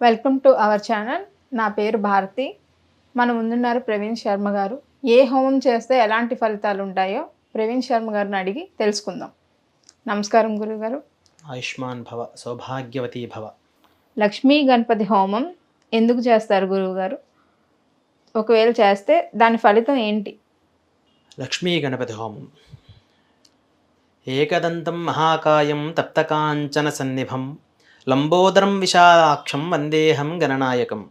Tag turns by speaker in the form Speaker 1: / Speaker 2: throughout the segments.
Speaker 1: Welcome to our channel. నా పేరు భారతి. మన ముందున్నారు ప్రవీణ్ శర్మ గారు. ఏ హోమం చేస్తే ఎలాంటి ఫలితాలు ఉంటాయో ప్రవీణ్ శర్మ గారిని అడిగి తెలుసుకుందాం. నమస్కారం గురుగారు.
Speaker 2: ఆయుష్మాన్ భవ, సౌభాగ్యవతి భవ.
Speaker 1: లక్ష్మీ గణపతి హోమం ఎందుకు చేస్తారు గురువుగారు? ఒకవేళ చేస్తే దాని ఫలితం ఏంటి?
Speaker 2: లక్ష్మీ గణపతి హోమం. ఏకదంతం మహాకాయం తప్తకాంచన సన్నిభం లంబోదరం విశాలాక్షం వందేహం గణనాయకం.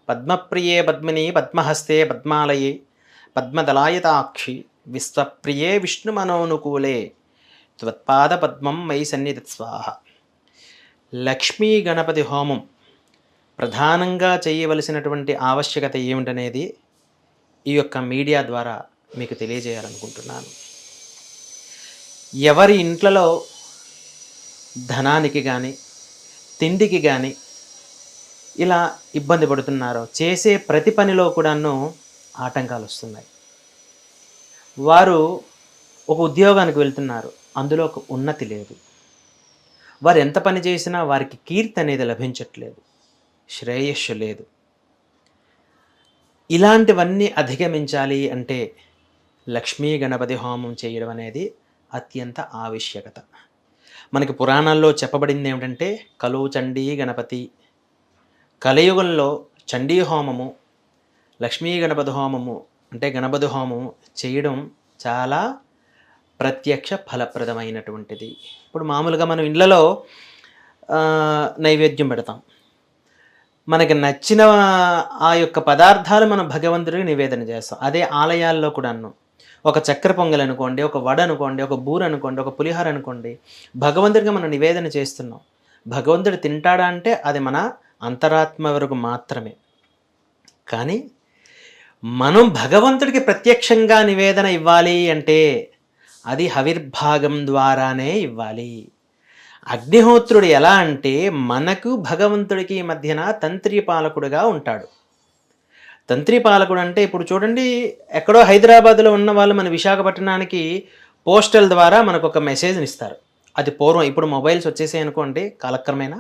Speaker 2: పద్మప్రియే పద్మిని పద్మహస్తే పద్మాలయే పద్మదలాయతాక్షి విశ్వప్రియే విష్ణుమనోనుకూలే త్వత్పాద పద్మం మై సన్నిధత్స్వాహ. లక్ష్మీ గణపతి హోమం ప్రధానంగా చేయవలసినటువంటి ఆవశ్యకత ఏమిటనేది ఈ యొక్క మీడియా ద్వారా మీకు తెలియజేయాలనుకుంటున్నాను. ఎవరి ఇంట్లలో ధనానికి కానీ తిండికి కానీ ఇలా ఇబ్బంది పడుతున్నారో, చేసే ప్రతి పనిలో కూడాను ఆటంకాలు వస్తున్నాయి. వారు ఒక ఉద్యోగానికి వెళ్తున్నారు, అందులో ఒక ఉన్నతి లేదు. వారు ఎంత పని చేసినా వారికి కీర్తి అనేది లభించట్లేదు, శ్రేయస్సు లేదు. ఇలాంటివన్నీ అధిగమించాలి అంటే లక్ష్మీ గణపతి హోమం చేయడం అనేది అత్యంత ఆవశ్యకత. మనకి పురాణాల్లో చెప్పబడింది ఏమిటంటే కలో చండీ గణపతి. కలియుగంలో చండీ హోమము, లక్ష్మీ గణపతి హోమము అంటే గణపతి హోమము చేయడం చాలా ప్రత్యక్ష ఫలప్రదమైనటువంటిది. ఇప్పుడు మామూలుగా మనం ఇళ్ళలో నైవేద్యం పెడతాం. మనకి నచ్చిన ఆ యొక్క పదార్థాలు మనం భగవంతుడికి నివేదన చేస్తాం. అదే ఆలయాల్లో కూడాను ఒక చక్కెర పొంగల్ అనుకోండి, ఒక వడ అనుకోండి, ఒక బూర అనుకోండి, ఒక పులిహోర అనుకోండి, భగవంతుడికి మనం నివేదన చేస్తున్నాం. భగవంతుడు తింటాడా అంటే అది మన అంతరాత్మ వరకు మాత్రమే. కానీ మనం భగవంతుడికి ప్రత్యక్షంగా నివేదన ఇవ్వాలి అంటే అది హవిర్భాగం ద్వారానే ఇవ్వాలి. అగ్నిహోత్రుడు ఎలా అంటే మనకు భగవంతుడికి మధ్యన తంత్రి పాలకుడుగా ఉంటాడు. తంత్రి పాలకుడు అంటే ఇప్పుడు చూడండి, ఎక్కడో హైదరాబాద్లో ఉన్న వాళ్ళు మన విశాఖపట్నానికి పోస్టల్ ద్వారా మనకు ఒక మెసేజ్ని ఇస్తారు. అది పూర్వం, ఇప్పుడు మొబైల్స్ వచ్చేసాయి అనుకోండి కాలక్రమేణా.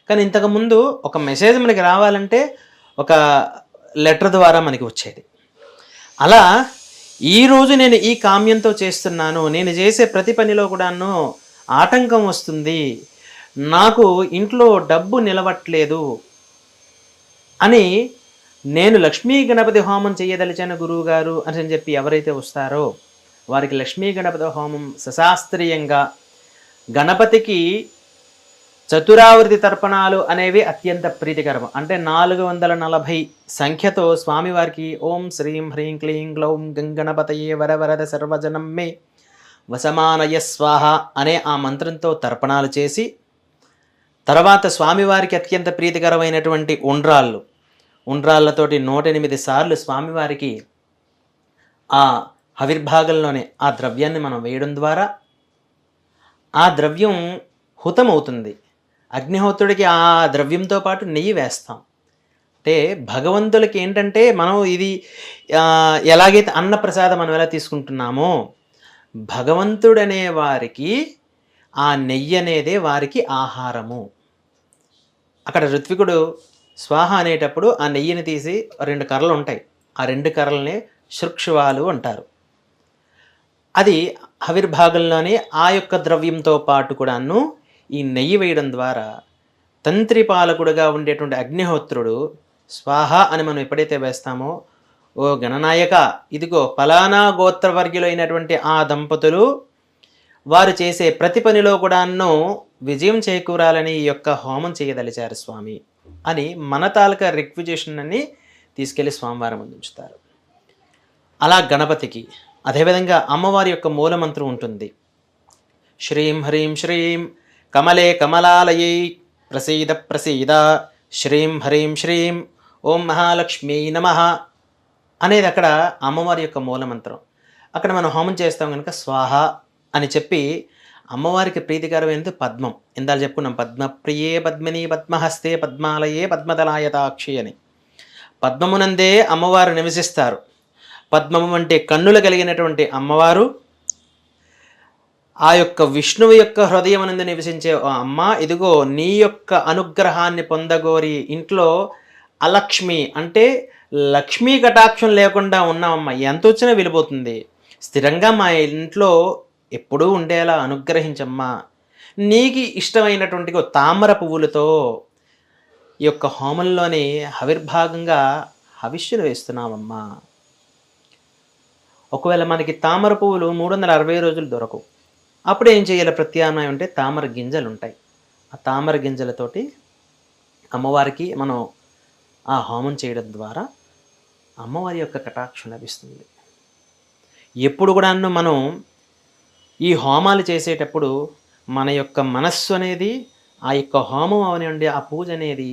Speaker 2: కానీ ఇంతకుముందు ఒక మెసేజ్ మనకి రావాలంటే ఒక లెటర్ ద్వారా మనకి వచ్చేది. అలా ఈరోజు నేను ఈ కామ్యంతో చేస్తున్నాను, నేను చేసే ప్రతి పనిలో కూడాను ఆటంకం వస్తుంది, నాకు ఇంట్లో డబ్బు నిలవట్లేదు అని నేను లక్ష్మీ గణపతి హోమం చేయదలిచాను గురువుగారు అని చెప్పి ఎవరైతే వస్తారో వారికి లక్ష్మీ గణపతి హోమం సశాస్త్రీయంగా గణపతికి చతురావృతి తర్పణాలు అనేవి అత్యంత ప్రీతికరం. అంటే 440 సంఖ్యతో స్వామివారికి ఓం శ్రీం హ్రీం క్లీం గ్లౌం గంగణపతయే వరవరద సర్వజనం మే వసమానయ స్వాహ అనే ఆ మంత్రంతో తర్పణాలు చేసి, తర్వాత స్వామివారికి అత్యంత ప్రీతికరమైనటువంటి ఉండ్రాళ్ళతోటి 108 సార్లు స్వామివారికి ఆ హవిర్భాగంలోనే ఆ ద్రవ్యాన్ని మనం వేయడం ద్వారా ఆ ద్రవ్యం హుతమవుతుంది. అగ్నిహోత్రుడికి ఆ ద్రవ్యంతో పాటు నెయ్యి వేస్తాం. అంటే భగవంతులకి ఏంటంటే మనం ఇది ఎలాగైతే అన్నప్రసాదం మనం ఎలా తీసుకుంటున్నామో, భగవంతుడనే వారికి ఆ నెయ్యి అనేదే వారికి ఆహారము. అక్కడ ఋత్వికుడు స్వాహ అనేటప్పుడు ఆ నెయ్యిని తీసి 2 కర్రలు ఉంటాయి, ఆ 2 కర్రలనే శృక్షువాలు అంటారు. అది హవిర్భాగంలోనే ఆ యొక్క ద్రవ్యంతో పాటు కూడాను ఈ నెయ్యి వేయడం ద్వారా తంత్రి పాలకుడుగా ఉండేటువంటి అగ్నిహోత్రుడు స్వాహ అని మనం ఎప్పుడైతే వేస్తామో, ఓ గణనాయక, ఇదిగో ఫలానా గోత్రవర్గ్యులైనటువంటి ఆ దంపతులు వారు చేసే ప్రతి పనిలో కూడాను విజయం చేకూరాలని ఈ యొక్క హోమం చేయదలిచారు స్వామి అని మన తాలూకా రిక్విజేషన్ అని తీసుకెళ్ళి స్వామివారి ముందు ఉంచుతారు. అలా గణపతికి అదేవిధంగా అమ్మవారి యొక్క మూలమంత్రం ఉంటుంది. శ్రీం హ్రీం శ్రీం కమలే కమలాలయై ప్రసీద ప్రసీద శ్రీం హ్రీం శ్రీం ఓం మహాలక్ష్మీ నమః అనేది అక్కడ అమ్మవారి యొక్క మూలమంత్రం. అక్కడ మనం హోమం చేస్తాం కనుక స్వాహ అని చెప్పి అమ్మవారికి ప్రీతికరమైనది పద్మం. ఇందాక చెప్పుకున్నాం, పద్మప్రియే పద్మిని పద్మహస్తే పద్మాలయే పద్మదలాయతాక్షి అని. పద్మమునందే అమ్మవారు నివసిస్తారు. పద్మము అంటే కన్నులు కలిగినటువంటి అమ్మవారు ఆ యొక్క విష్ణువు యొక్క హృదయం నందు నివసించే "ఓ అమ్మ, ఇదిగో నీ యొక్క అనుగ్రహాన్ని పొందగోరి ఇంట్లో అలక్ష్మి అంటే లక్ష్మీ కటాక్షం లేకుండా ఉన్నామమ్మ, ఎంత వచ్చినా వెళ్ళిపోతుంది. స్థిరంగా మా ఇంట్లో ఎప్పుడూ ఉండేలా అనుగ్రహించమ్మా. నీకు ఇష్టమైనటువంటి ఓ తామర పువ్వులతో ఈ యొక్క హోమంలోని హవిర్భాగంగా హవిష్యులు వేస్తున్నామమ్మా. ఒకవేళ మనకి తామర పువ్వులు 360 రోజులు దొరకవు. అప్పుడు ఏం చేయాలి? ప్రత్యామ్నాయం అంటే తామర గింజలు ఉంటాయి. ఆ తామర గింజలతోటి అమ్మవారికి మనం ఆ హోమం చేయడం ద్వారా అమ్మవారి యొక్క కటాక్షం లభిస్తుంది. ఎప్పుడు కూడాను మనం ఈ హోమాలు చేసేటప్పుడు మన యొక్క మనస్సు అనేది ఆ యొక్క హోమం అవనివ్వండి, ఆ పూజ అనేది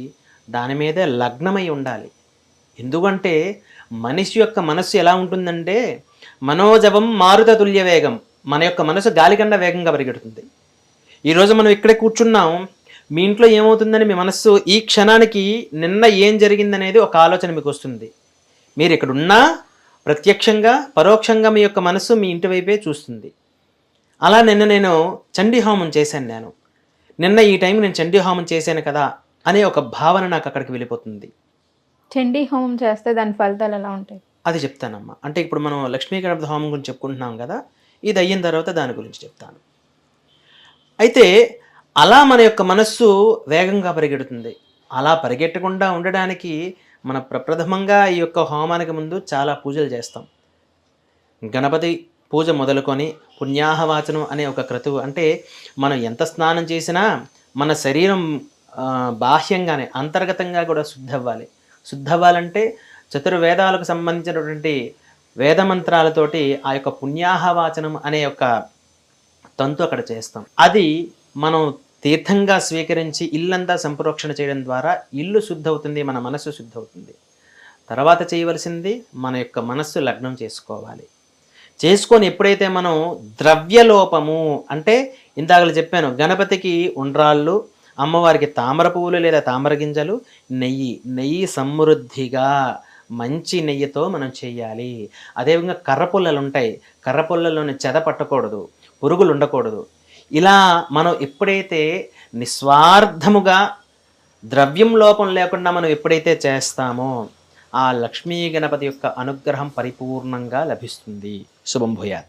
Speaker 2: దాని మీదే లగ్నమై ఉండాలి. ఎందుకంటే మనిషి యొక్క మనస్సు ఎలా ఉంటుందంటే మనోజవం మారుత తుల్య వేగం. మన యొక్క మనసు గాలికండ వేగంగా పరిగెడుతుంది. ఈరోజు మనం ఇక్కడే కూర్చున్నాం, మీ ఇంట్లో ఏమవుతుందని మీ మనస్సు ఈ క్షణానికి నిన్న ఏం జరిగిందనేది ఒక ఆలోచన మీకు వస్తుంది. మీరు ఇక్కడ ఉన్నా ప్రత్యక్షంగా పరోక్షంగా మీ యొక్క మనస్సు మీ ఇంటి వైపే చూస్తుంది. అలా నిన్న నేను చండీ హోమం చేశాను, నిన్న ఈ టైం నేను చండీ హోమం చేశాను కదా అనే ఒక భావన నాకు అక్కడికి వెళ్ళిపోతుంది.
Speaker 1: చండీ హోమం చేస్తే దాని ఫలితాలు ఎలా ఉంటాయి?
Speaker 2: అది చెప్తానమ్మా. అంటే ఇప్పుడు మనం లక్ష్మీ గణపతి హోమం గురించి చెప్పుకుంటున్నాం కదా, ఇది అయిన తర్వాత దాని గురించి చెప్తాను. అయితే అలా మన యొక్క మనస్సు వేగంగా పరిగెడుతుంది. అలా పరిగెట్టకుండా ఉండడానికి మన ప్రప్రథమంగా ఈ యొక్క హోమానికి ముందు చాలా పూజలు చేస్తాం. గణపతి పూజ మొదలుకొని పుణ్యాహవాచనం అనే ఒక క్రతువు, అంటే మనం ఎంత స్నానం చేసినా మన శరీరం బాహ్యంగానే అంతర్గతంగా కూడా శుద్ధి అవ్వాలి. శుద్ధి అవ్వాలంటే చతుర్వేదాలకు సంబంధించినటువంటి వేదమంత్రాలతోటి ఆ యొక్క పుణ్యాహవాచనం అనే ఒక తంతు అక్కడ చేస్తాం. అది మనం తీర్థంగా స్వీకరించి ఇల్లంతా సంప్రోక్షణ చేయడం ద్వారా ఇల్లు శుద్ధవుతుంది, మన మనస్సు శుద్ధవుతుంది. తర్వాత చేయవలసింది మన యొక్క మనస్సు లగ్నం చేసుకోవాలి. చేసుకొని ఎప్పుడైతే మనం ద్రవ్యలోపము అంటే ఇందాకలు చెప్పాను, గణపతికి ఉండ్రాళ్ళు, అమ్మవారికి తామర పువ్వులు లేదా తామర గింజలు, నెయ్యి సమృద్ధిగా మంచి నెయ్యితో మనం చేయాలి. అదేవిధంగా కర్రపుల్లలు ఉంటాయి, కర్రపుల్లలోని చెద పట్టకూడదు, పురుగులు ఉండకూడదు. ఇలా మనం ఎప్పుడైతే నిస్వార్థముగా ద్రవ్యం లోపం లేకుండా మనం ఎప్పుడైతే చేస్తామో ఆ లక్ష్మీ గణపతి యొక్క అనుగ్రహం పరిపూర్ణంగా లభిస్తుంది. శుభం భూయాత్.